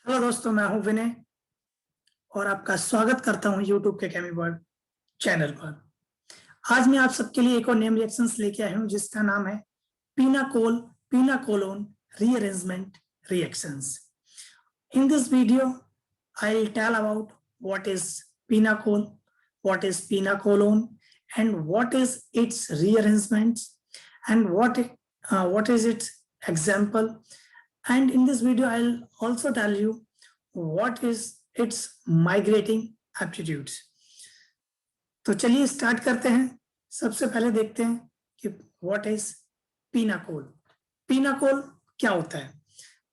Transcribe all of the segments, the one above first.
Hello दोस्तों, मैं हूं विनय और आपका स्वागत करता हूं यूट्यूब के केमी वर्ल्ड चैनल पर। आज मैं आप सबके लिए एक और नेम रिएक्शंस लेके आया हूं जिसका नाम है pinacolone rearrangement reactions. In this video, I'll tell about what is pinacol, what is pinacolone, and what is its rearrangements, and what is its example. And in this video, I'll also tell you what is its migrating aptitudes. तो चलिए start करते हैं। सबसे पहले देखते हैं कि what is pinacol. Pinacol क्या होता है?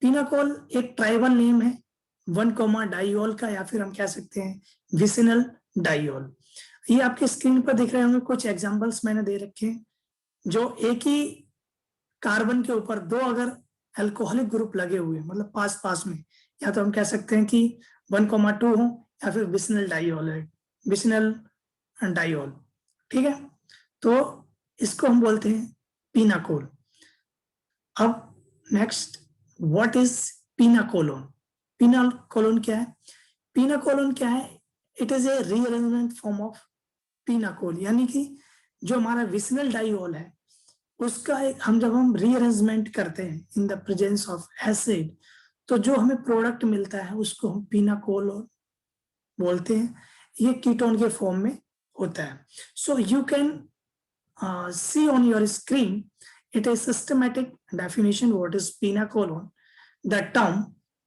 पिनाकोल एक ट्राइबल नेम है 1 डाइयोल का, या फिर हम कह सकते हैं विसिनल डाइयोल। ये आपके स्क्रीन पर दिख रहे होंगे, कुछ एग्जांपल्स मैंने दे रखे हैं। जो एक ही कार्बन के ऊपर दो अगर अल्कोहलिक ग्रुप लगे हुए, मतलब पास पास में, या तो हम कह सकते हैं कि 1,2 हो, या फिर विसिनल डाइयोल है, विसिनल डाइयोल। ठीक है, तो इसको हम बोलते हैं पिनाकोल। अब नेक्स्ट, व्हाट इज पिनाकोलोन? पिनाकोलोन क्या है? पिनाकोलोन क्या है? It is a rearrangement form of pinacol, यानी कि जो हमारा विसिनल डाइयोल है उसका हम जब हम रीअरेंजमेंट करते हैं in the presence of acid, तो जो हमें प्रोडक्ट मिलता है उसको हम पिनाकोल बोलते हैं। ये कीटोन के फॉर्म में होता है। So you can see on your screen it is systematic definition what is pinacolone. The term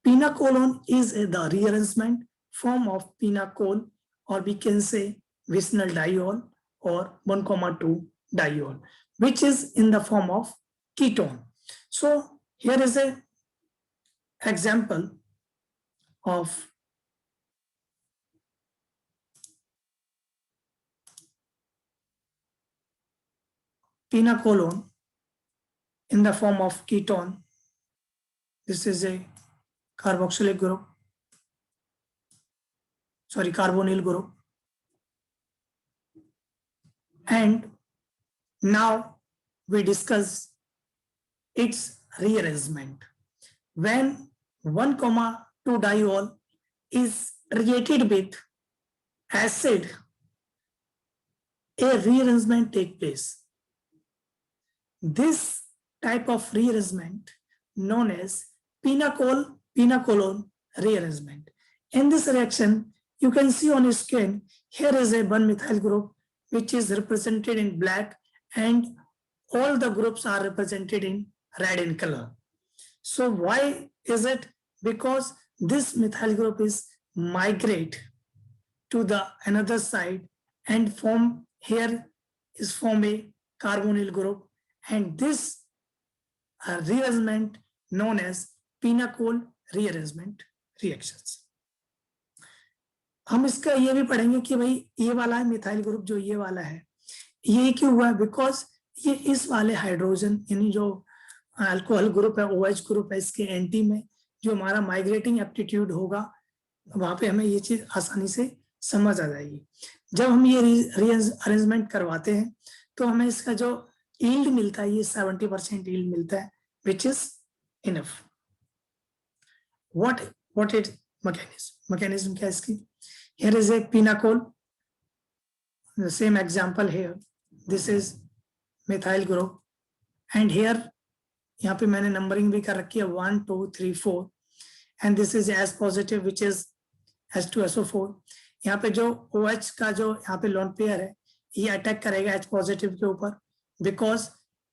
pinacolone is the rearrangement form of pinacol, or we can say vicinal diol or 1,2 diol, which is in the form of ketone. So here is a example of pinacolone in the form of ketone. This is a carboxylic group, sorry, carbonyl group. And now we discuss its rearrangement. When 1,2 diol is reacted with acid, a rearrangement takes place. This type of rearrangement known as pinacolone rearrangement. In this reaction, you can see on your screen, here is a 1-methyl group which is represented in black, and all the groups are represented in red in color. So why is it? Because this methyl group is migrate to the another side and form a carbonyl group, and this rearrangement known as pinacol rearrangement reactions. हम इसका ये भी पढ़ेंगे कि भाई ये वाला methyl group जो ये वाला है, ये क्यों हुआ है? बिकॉज ये इस वाले हाइड्रोजन, यानी जो अल्कोहल ग्रुप है, OH ग्रुप है, इसके एंटी में जो हमारा माइग्रेटिंग एप्टीट्यूड होगा, वहां पे हमें ये चीज आसानी से समझ आ जाएगी। जब हम ये रीअरेंजमेंट करवाते हैं तो हमें इसका जो यील्ड मिलता है, ये 70% यील्ड मिलता है, which is enough. What is mechanism क्या है इसकी? Here is a pinacol, the same example here. This is methyl group, and here यहाँ पे मैंने नंबरिंग भी कर रखी है 1 2 3 4, and this is H positive which is H2SO4. यहाँ पे जो OH का जो यहाँ पे लोन पेयर है, ये अटैक करेगा H पॉजिटिव के ऊपर, बिकॉज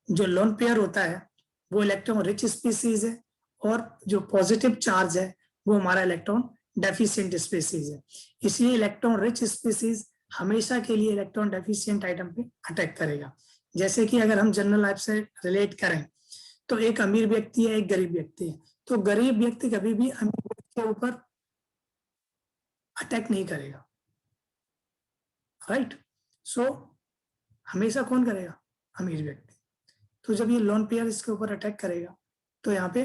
जो लोन पेयर होता है वो इलेक्ट्रॉन रिच स्पीसीज है, और जो पॉजिटिव चार्ज है वो हमारा इलेक्ट्रॉन डेफिशिएंट स्पीसीज है। इसलिए इलेक्ट्रॉन रिच स्पीसीज हमेशा के लिए इलेक्ट्रॉन डेफिशिएंट आइटम पे अटैक करेगा। जैसे कि अगर हम जनरल लाइफ से रिलेट करें तो एक अमीर व्यक्ति है, एक गरीब व्यक्ति है, तो गरीब व्यक्ति कभी भी अमीर व्यक्ति के ऊपर अटैक नहीं करेगा, राइट? सो हमेशा कौन करेगा? अमीर व्यक्ति। तो जब ये लोन पेयर इसके ऊपर अटैक करेगा तो यहाँ पे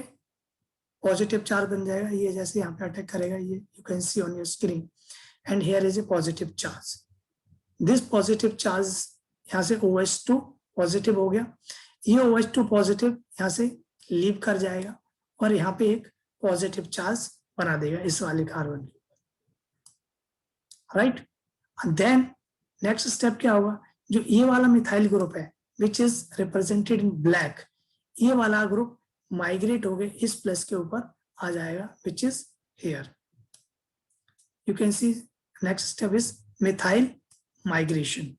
पॉजिटिव चार्ज बन जाएगा, ये जैसे यहाँ पे अटैक करेगा, ये you can see on your screen, and here is a positive charge. This positive charge यहाँ से OH2 पॉजिटिव हो गया, ये OH2 पॉजिटिव यहाँ से लीव कर जाएगा और यहाँ पे एक पॉजिटिव चार्ज बना देगा इस वाले कार्बन के, राइट। देन नेक्स्ट स्टेप क्या होगा, जो ये वाला मिथाइल ग्रुप है which is represented in black, ये वाला ग्रुप माइग्रेट हो गए इस प्लस के ऊपर आ जाएगा which is here. You can see next step is methyl migration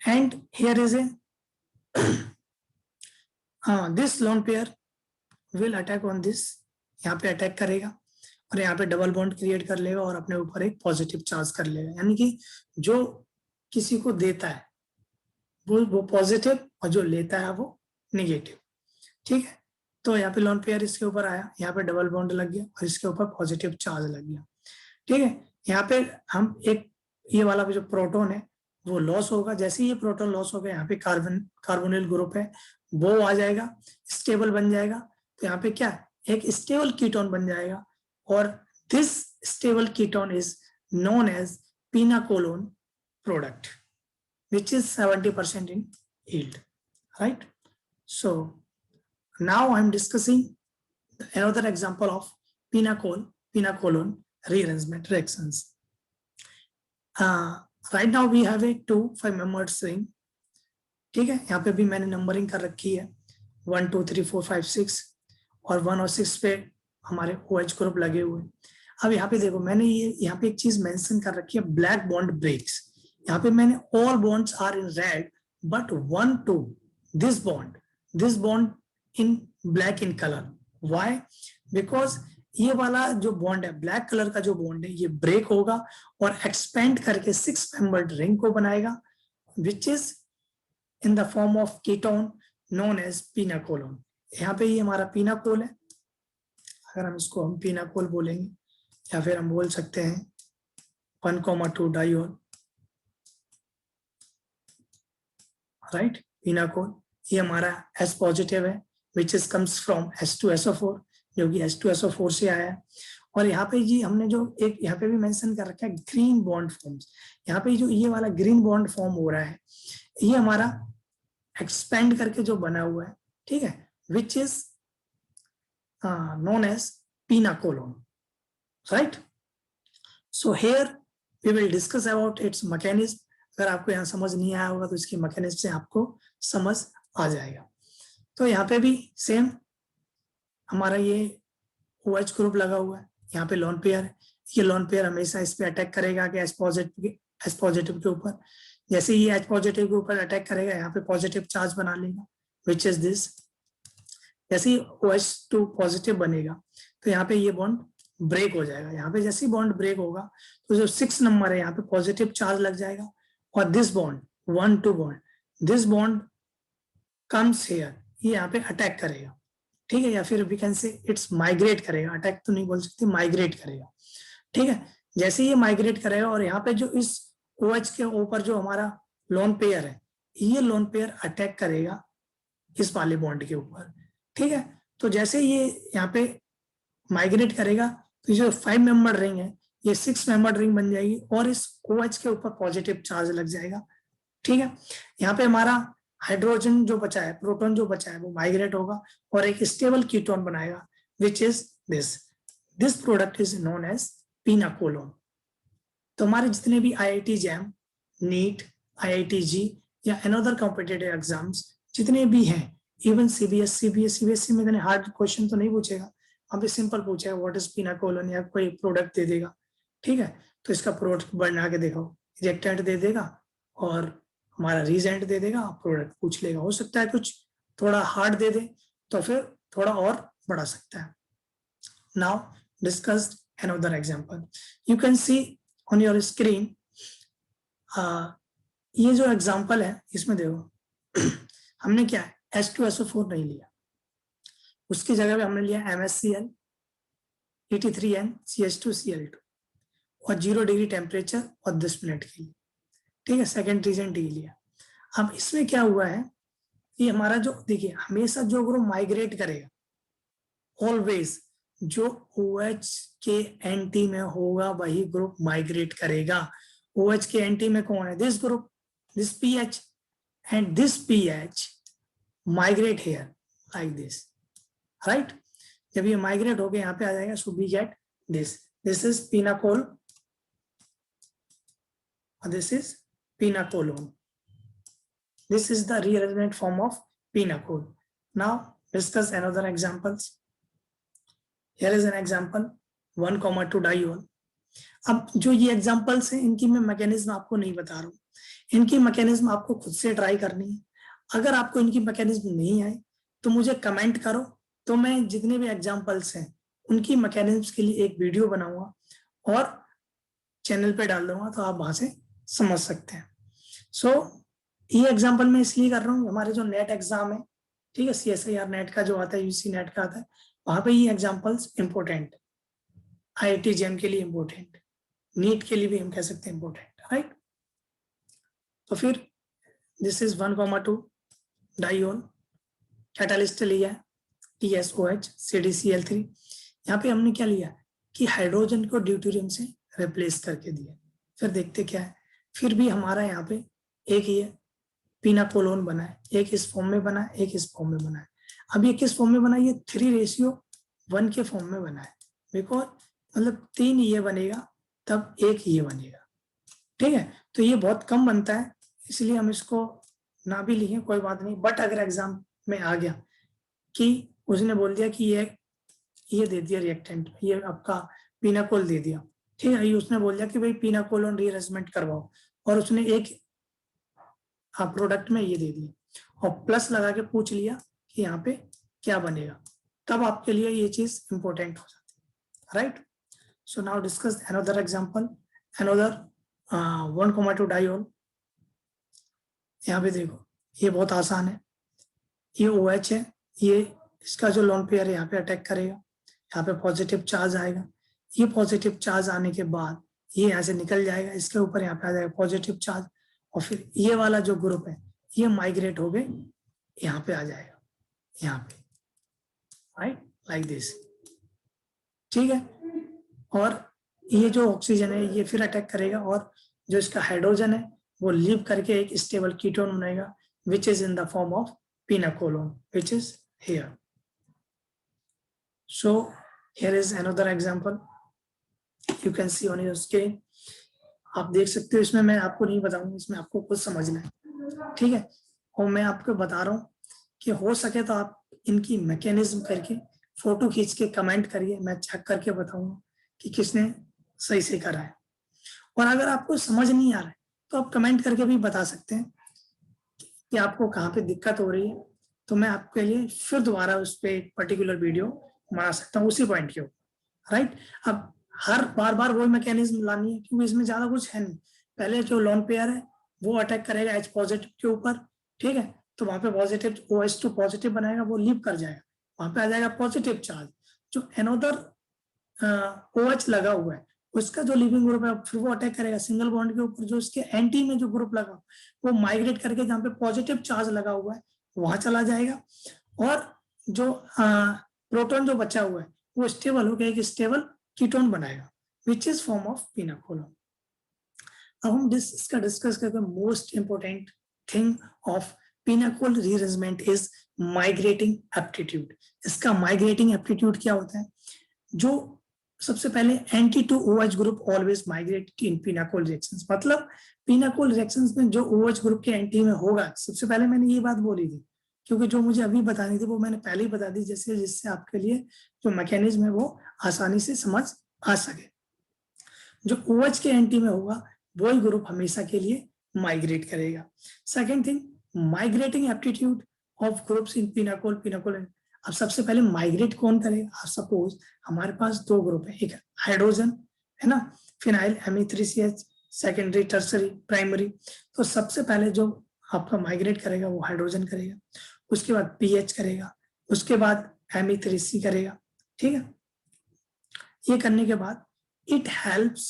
and here is a this lone pair will attack on this, यहाँ पे अटैक करेगा और यहाँ पे डबल बॉन्ड क्रिएट कर लेगा और अपने ऊपर एक पॉजिटिव चार्ज कर लेगा, यानी कि जो किसी को देता है वो पॉजिटिव और जो लेता है वो निगेटिव, ठीक है। तो यहाँ पे लोन पेयर इसके ऊपर आया, यहाँ पे डबल बॉन्ड लग गया और इसके ऊपर पॉजिटिव चार्ज लग गया, ठीक है। यहाँ पे हम एक ये वाला जो प्रोटॉन है वो लॉस होगा, जैसे ये प्रोटॉन लॉस हो गया यहाँ पे कार्बोनिल ग्रुप है वो आ जाएगा, स्टेबल बन जाएगा, तो यहाँ पे क्या एक स्टेबल कीटोन बन जाएगा और this stable ketone is known as pinacolone product which is 70% in yield, right? So now I'm discussing another example of pinacolone rearrangement reactions. Right now we have a 2 5-membered string, ठीक है। यहाँ पे भी मैंने numbering कर रखी है 1 2 3 4 5 6 और 1 और 6 पे हमारे OH ग्रुप लगे हुए। अब यहाँ पे देखो मैंने ये यहाँ पे एक चीज मेंशन कर रखी है, ब्लैक बॉन्ड ब्रेक्स। यहाँ पे मैंने all bonds are in red but 1 2 this bond in black in color. Why? Because ये वाला जो बॉन्ड है ब्लैक कलर का जो बॉन्ड है ये ब्रेक होगा और एक्सपेंड करके 6-membered रिंग को बनाएगा which is in the form of ketone known as pinacolone. यहाँ पे ये हमारा पिनाकोल है, अगर हम इसको हम पिनाकोल बोलेंगे या फिर हम बोल सकते हैं 1,2 डाइऑल, राइट। पिनाकोल ये हमारा S पॉजिटिव है which is comes from H2SO4 जो कि H2SO4 से आया है। और यहाँ पे जी हमने जो एक यहाँ पे भी मेंशन कर रखा है ग्रीन बॉन्ड फॉर्म्स, यहाँ पे जो ये वाला ग्रीन बॉन्ड फॉर्म हो रहा है ये हमारा एक्सपेंड करके जो बना हुआ है, ठीक है, which is known as pinacolone, right? So here we will discuss about its mechanism. अगर आपको यहाँ समझ नहीं आया होगा तो इसकी मैकेनिज्म से आपको समझ आ जाएगा। तो यहाँ पे भी सेम हमारा ये OH ग्रुप लगा हुआ है, यहाँ पे लोन पेयर है, ये लोन पेयर हमेशा इस पे अटैक करेगा कि H पॉजिटिव के ऊपर, जैसे ये H पॉजिटिव के ऊपर अटैक करेगा यहाँ पे पॉजिटिव चार्ज बना लेगा विच इज दिस। जैसे ही OH2 पॉजिटिव बनेगा तो यहाँ पे ये बॉन्ड ब्रेक हो जाएगा, यहाँ पे जैसे ही बॉन्ड ब्रेक होगा तो जो 6 नंबर है यहाँ पे पॉजिटिव चार्ज लग जाएगा और this bond 1 2 bond this bond comes here, ये यहाँ पे अटैक करेगा, ठीक है, या फिर we can say it's migrate करेगा, अटैक तो नहीं बोल सकते, माइग्रेट करेगा, ठीक है। जैसे ये माइग्रेट करेगा और यहाँ पे जो इस OH के ऊपर जो हमारा लोन पेयर है ये लोन पेयर अटैक करेगा इस वाले बॉन्ड के ऊपर, ठीक है। तो जैसे ये यहाँ पे माइग्रेट करेगा तो जो 5-membered रिंग है ये 6-membered रिंग बन जाएगी और इस OH के ऊपर पॉजिटिव चार्ज लग जाएगा, ठीक है। यहाँ पे हमारा हाइड्रोजन जो बचा है, प्रोटॉन जो बचा है वो माइग्रेट होगा और एक स्टेबल कीटोन बनाएगा which is this product is known as pinacolone. तो हमारे जितने भी IIT JAM, NEET, IIT-JEE या अनदर कॉम्पिटिटिव एग्जाम्स जितने भी हैं, इवन CBSE में इतने हार्ड क्वेश्चन तो नहीं पूछेगा, अभी सिंपल पूछेगा व्हाट इज पिनाकोलोन या कोई प्रोडक्ट दे देगा, ठीक है। तो इसका प्रोडक्ट बना के देखो, रिएक्टेंट दे देगा और हमारा रीजेंट दे देगा, प्रोडक्ट पूछ लेगा, हो सकता है कुछ थोड़ा हार्ड दे दे तो फिर थोड़ा और बढ़ा सकता है। Now discuss another example, you can see on your screen, ये जो एग्जांपल है इसमें देखो हमने क्या है H2SO4 नहीं लिया, उसकी जगह पे हमने लिया MSCl, ET3N, CH2Cl2 और 0 डिग्री टेम्परेचर और 10 मिनट के लिए, ठीक है। सेकेंड रीजन डी लिया। अब इसमें क्या हुआ है कि हमारा जो देखिए हमेशा जो ग्रुप माइग्रेट करेगा ऑलवेज जो OH के एंटी में होगा वही ग्रुप माइग्रेट करेगा। OH के एंटी में कौन है, this group, this PH and this PH migrate here like this, right? जब ये माइग्रेट होके यहाँ पे आ जाएगा, so we get This is pinacol, and this is pinacolone. This is the rearrangement form of pinacol. Now discuss another examples. Here is an example 1,2 diol. अब जो ये examples हैं इनकी मैं मैकेनिज्म आपको नहीं बता रहा हूँ, इनकी मैकेनिज्म आपको खुद से ट्राई करनी है। अगर आपको इनकी मैकेनिज्म नहीं आए तो मुझे कमेंट करो, तो मैं जितने भी एग्जांपल्स हैं उनकी मैकेनिज्म के लिए एक वीडियो बनाऊंगा और चैनल पे डाल दूंगा, तो आप वहां से समझ सकते हैं। सो ये एग्जांपल मैं इसलिए कर रहा हूँ, हमारे जो नेट एग्जाम है, ठीक है, CSIR नेट का जो आता है, UC नेट का आता है, वहां पे ये एग्जांपल्स इंपॉर्टेंट, IIT JEM के लिए इंपॉर्टेंट, नीट के लिए भी हम कह सकते हैं इंपॉर्टेंट, राइट। तो फिर दिस इज 1,2 डाइऑल, कैटालिस्ट लिया है TSOH CdCl3। यहाँ पे हमने क्या लिया कि हाइड्रोजन को ड्यूटेरियम से रिप्लेस करके दिया। फिर देखते क्या है, फिर भी हमारा यहाँ पे एक ये पिनाकोलोन बना है, एक इस फॉर्म में बना है, एक इस फॉर्म में बना है। अब ये किस फॉर्म में बना है, ये 3:1 के फॉर्म में बना है, बिकॉज मतलब 3 ये बनेगा तब 1 ये बनेगा, ठीक है। तो ये बहुत कम बनता है, इसलिए हम इसको ना भी लिखे कोई बात नहीं। बट अगर एग्जाम में आ गया कि उसने बोल दिया कि ये दे दिया रिएक्टेंट, ये आपका पिनाकोल दे दिया, ठीक है, ये उसने बोल दिया कि भाई पिनाकोलोन रीअरेंजमेंट करवाओ, और उसने एक प्रोडक्ट में ये दे दिया और प्लस लगा के पूछ लिया कि यहाँ पे क्या बनेगा, तब आपके लिए ये चीज इंपॉर्टेंट हो जाती है, right. So now discuss another example, another 1,2 diol. यहाँ पे देखो ये बहुत आसान है, ये OH है, ये इसका जो लोन पेयर है यहाँ पे अटैक करेगा, यहाँ पे पॉजिटिव चार्ज आएगा, ये पॉजिटिव चार्ज आने के बाद ये यहाँ से निकल जाएगा, इसके ऊपर यहाँ पे आ जाएगा पॉजिटिव चार्ज, और फिर ये वाला जो ग्रुप है ये माइग्रेट हो गए यहाँ पे आ जाएगा, यहाँ पे, राइट, लाइक दिस, ठीक है। और ये जो ऑक्सीजन है ये फिर अटैक करेगा, और जो इसका हाइड्रोजन है वो लीव करके एक स्टेबल कीटोन बनाएगा, which is in the form of pinacolone, which is here. So here is another example, you can see on your screen, आप देख सकते हो। इसमें मैं आपको नहीं बताऊंगा, इसमें आपको कुछ समझना है, ठीक है। और मैं आपको बता रहा हूँ कि हो सके तो आप इनकी मैकेनिज्म करके फोटो खींच के कमेंट करिए, मैं चेक करके बताऊंगा कि किसने सही से करा है। और अगर आपको समझ नहीं आ रहा है तो आप कमेंट करके भी बता सकते हैं कि आपको कहाँ पे दिक्कत हो रही है, तो मैं आपके लिए फिर दोबारा उस पर एक पर्टिकुलर वीडियो बना सकता हूँ उसी पॉइंट के ऊपर, राइट। अब हर बार वही मैकेनिज्म लानी है, क्योंकि इसमें ज्यादा कुछ है नहीं। पहले जो लोन पेयर है वो अटैक करेगा H पॉजिटिव के ऊपर, ठीक है, तो वहां पे पॉजिटिव OH2 पॉजिटिव बनाएगा, वो लीव कर जाएगा, वहां पे आ जाएगा पॉजिटिव चार्ज। जो एनोदर OH लगा हुआ है उसका जो लिविंग ग्रुप है फिर वो अटैक करेगा सिंगल बॉन्ड के ऊपर, जो उसके एंटी में जो ग्रुप लगा वो माइग्रेट करके जहाँ पे पॉजिटिव चार्ज लगा हुआ है वहां चला जाएगा, और जो प्रोटॉन जो बचा हुआ है वो स्टेबल होकर एक स्टेबल कीटोन बनाएगा, which is form of pinacolone. अब हम इसका डिस्कस करते हैं most important thing of pinacol rearrangement is migrating aptitude. इसका माइग्रेटिंग एप्टीट्यूड क्या होता है, जो सबसे पहले anti to OH group always migrate in pinacol reactions, मतलब पिनाकोल रिएक्शंस में जो OH ग्रुप के एंटी में होगा, सबसे पहले मैंने ये बात बोली थी, क्योंकि जो मुझे अभी बतानी थी वो मैंने पहले ही बता दी, जैसे जिससे आपके लिए जो मैकेनिज्म है वो आसानी से समझ आ सके। जो OH के एंटी में होगा वही ग्रुप हमेशा के लिए माइग्रेट करेगा। Second thing, migrating aptitude of groups in pinacol. अब सबसे पहले माइग्रेट कौन करेगा, सपोज हमारे पास 2 ग्रुप है, एक हाइड्रोजन है ना, phenyl Me3CH, secondary, tertiary, primary. तो सबसे पहले जो आपका माइग्रेट करेगा वो हाइड्रोजन करेगा, उसके बाद PH करेगा, उसके बाद Me3C करेगा, ठीक है। ये करने के बाद it helps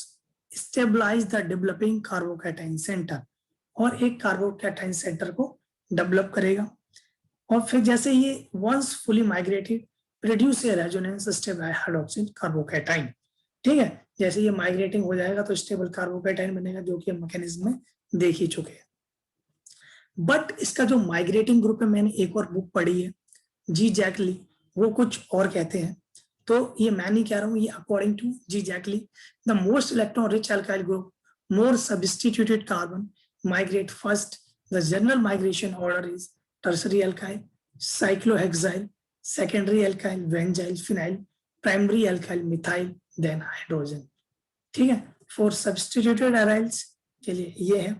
stabilize the developing carbocation centre, और एक कार्बोकैटाइन सेंटर को डेवलप करेगा। और फिर जैसे ये once fully migrated produce a resonance stable hydroxyl carbocation, ठीक है। जैसे ये माइग्रेटिंग हो जाएगा तो स्टेबल कार्बोकैटाइन बनेगा, जो कि हम मैकेनिज्म में देख ही चुके हैं। बट इसका जो माइग्रेटिंग ग्रुप है, मैंने एक और बुक पढ़ी है, जी जैकली, वो कुछ और कहते हैं। तो ये मैं नहीं कह रहा हूँ, ये अकॉर्डिंग टू जी जैकली, the most electron rich alkyl group, more substituted carbon migrate first. The general migration order is tertiary alkyl, cyclohexyl, secondary alkyl, benzyl, phenyl, primary alkyl, methyl, then hydrogen. ठीक है, for substituted aryls के लिए ये है।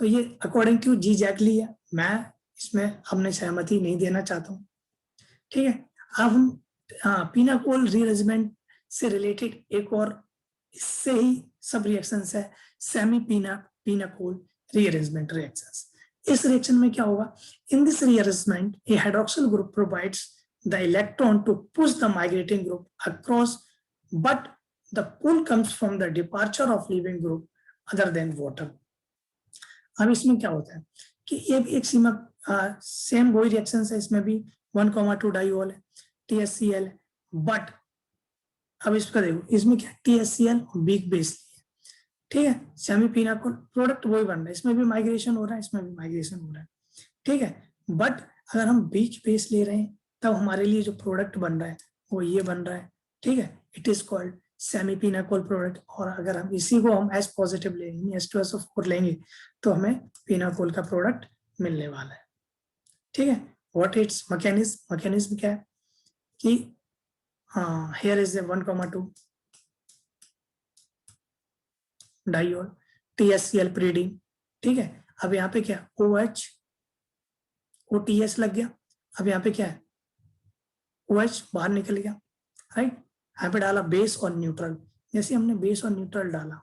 तो ये according to G जैकली है, मैं इसमें अपने सहमति नहीं देना चाहता हूँ। ठीक है, अब हम पिनाकोल रीअरेंजमेंट से रिलेटेड एक और इससे ही सब रिएक्शंस है, सेमी पिनाकोल रीअरेंजमेंट रिएक्शंस। इस रिएक्शन में क्या होगा, in this rearrangement a hydroxyl group provides the electron to push the migrating group across, but the pull comes from the departure of leaving group other than water. अब इसमें क्या होता है कि ये भी एक सीमा, सेम वही रिएक्शन है, इसमें भी 1,2 डाइऑल है, THCl, बट अब इसका देखो, इसमें क्या THCl और वीक बेस लिए, ठीक है, सेमी पिनाकोल प्रोडक्ट वही बन रहा है, इसमें भी माइग्रेशन हो रहा है, इसमें भी माइग्रेशन हो रहा है, ठीक है, बट अगर हम वीक बेस ले रहे हैं तब हमारे लिए जो प्रोडक्ट बन रहा है वो ये बन रहा है, ठीक है, it is called semi pinacol product. और अगर हम इसी को हम एस पॉजिटिव लेंगे, H2SO4 लेंगे, तो हमें पिनाकोल का प्रोडक्ट मिलने वाला है, ठीक है। व्हाट इट्स मैकेनिज्म, मैकेनिज्म क्या है कि here is a 1,2 diol THCl pyridine, ठीक है। अब यहाँ पे क्या OH OTS लग गया, अब यहाँ पे क्या है OH बाहर निकल गया, राइट। यहाँ पे डाला बेस और न्यूट्रल, जैसे हमने बेस और न्यूट्रल डाला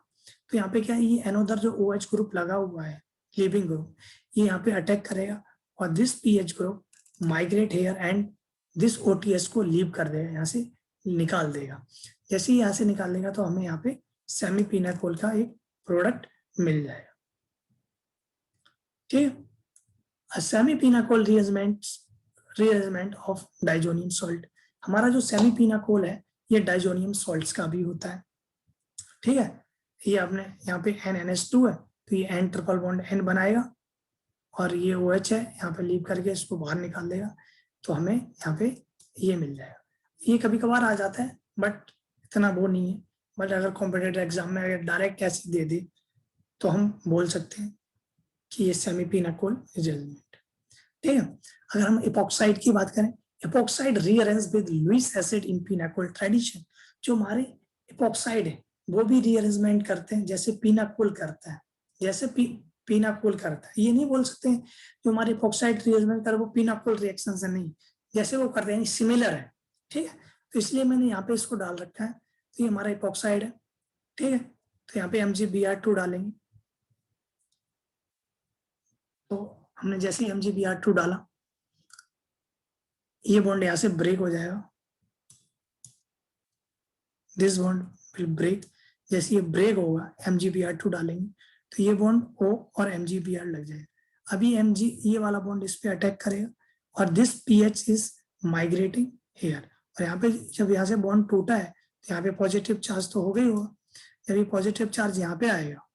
तो यहाँ पे क्या है, ये एनोदर जो OH ग्रुप लगा हुआ है, लिविंग ग्रुप, ये यहाँ पे अटैक करेगा और this PH group migrate here and this OTS को लीव कर देगा, यहाँ से निकाल देगा। जैसे ही यहाँ से निकाल देगा तो हमें यहाँ पे सेमी पिनाकोल का एक प्रोडक्ट मिल जाएगा, ठीक है। Semi pinacol rearrangement of diazonium salt, हमारा जो सेमी पिनाकोल है ये डाइजोनियम सॉल्ट्स का भी होता है, ठीक है। ये अपने यहाँ पे NNH2 है तो ये N ट्रिपल बॉन्ड N बनाएगा और ये OH है, यहाँ पे लीव करके इसको बाहर निकाल देगा, तो हमें यहाँ पे ये मिल जाएगा। ये कभी कभार आ जाता है बट इतना वो नहीं है, बट अगर कॉम्पिटिटिव एग्जाम में अगर डायरेक्ट ऐसे दे दे तो हम बोल सकते हैं कि ये सेमी पिनाकोल रीअरेंजमेंट, ठीक है। अगर हम एपॉक्साइड की बात करें, epoxide rearrange with Lewis acid in pinacol tradition, जो हमारे एपॉक्साइड है वो भी रीअरेंजमेंट करते हैं जैसे पिनाकोल करता है, जैसे पिनाकोल करता है। ये नहीं बोल सकते हैं जो हमारे एपॉक्साइड रीअरेंजमेंट कर वो पिनाकोल रिएक्शन से नहीं, जैसे वो करते हैं सिमिलर है, ठीक है। तो इसलिए मैंने यहाँ पे इसको डाल रखा है, तो ये हमारा एपॉक्साइड है, ठीक है। तो यहाँ पे MgBr2 डालेंगे, तो हमने जैसे ही MgBr2 डाला ये बॉन्ड यहाँ से ब्रेक हो जाएगा, दिस बॉन्ड विल ब्रेक। जैसे ये ब्रेक होगा MgBr2 डालेंगे तो ये बॉन्ड O और MgBr लग जाएगा। अभी Mg ये वाला बॉन्ड इस पे अटैक करेगा और this PH is migrating here, और यहाँ पे जब यहाँ से बॉन्ड टूटा है तो यहाँ पे पॉजिटिव चार्ज तो हो गई होगा, जब ये पॉजिटिव चार्ज यहाँ पे आएगा,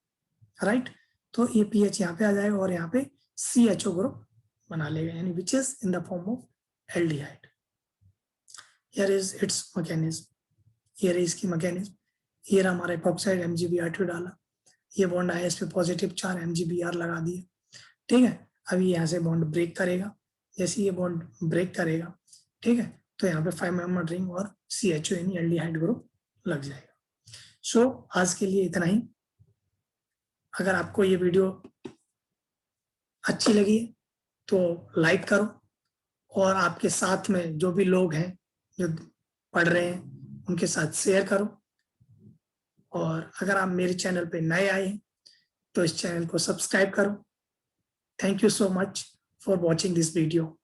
राइट, तो ये PH यहाँ पे आ जाएगा और यहाँ पे CHO ग्रुप बना लेगा, यानी विच is in the form of aldehyde. Here is it's mechanism, here is की मैकेनिज्म, हियर हमारा एपॉक्साइड MgBr2 डाला, ये बॉन्ड आया, इस पे पॉजिटिव चार्ज MgBr लगा दिया, ठीक है। अभी यहाँ से बॉन्ड ब्रेक करेगा, जैसे ये बॉन्ड ब्रेक करेगा, ठीक है, तो यहाँ पे 5 मेंबर रिंग और CHO यानी एल्डिहाइड ग्रुप लग जाएगा। सो आज के लिए इतना ही। अगर आपको ये वीडियो अच्छी लगी तो लाइक करो और आपके साथ में जो भी लोग हैं जो पढ़ रहे हैं उनके साथ शेयर करो, और अगर आप मेरे चैनल पे नए आए हैं तो इस चैनल को सब्सक्राइब करो। Thank you so much for watching this video.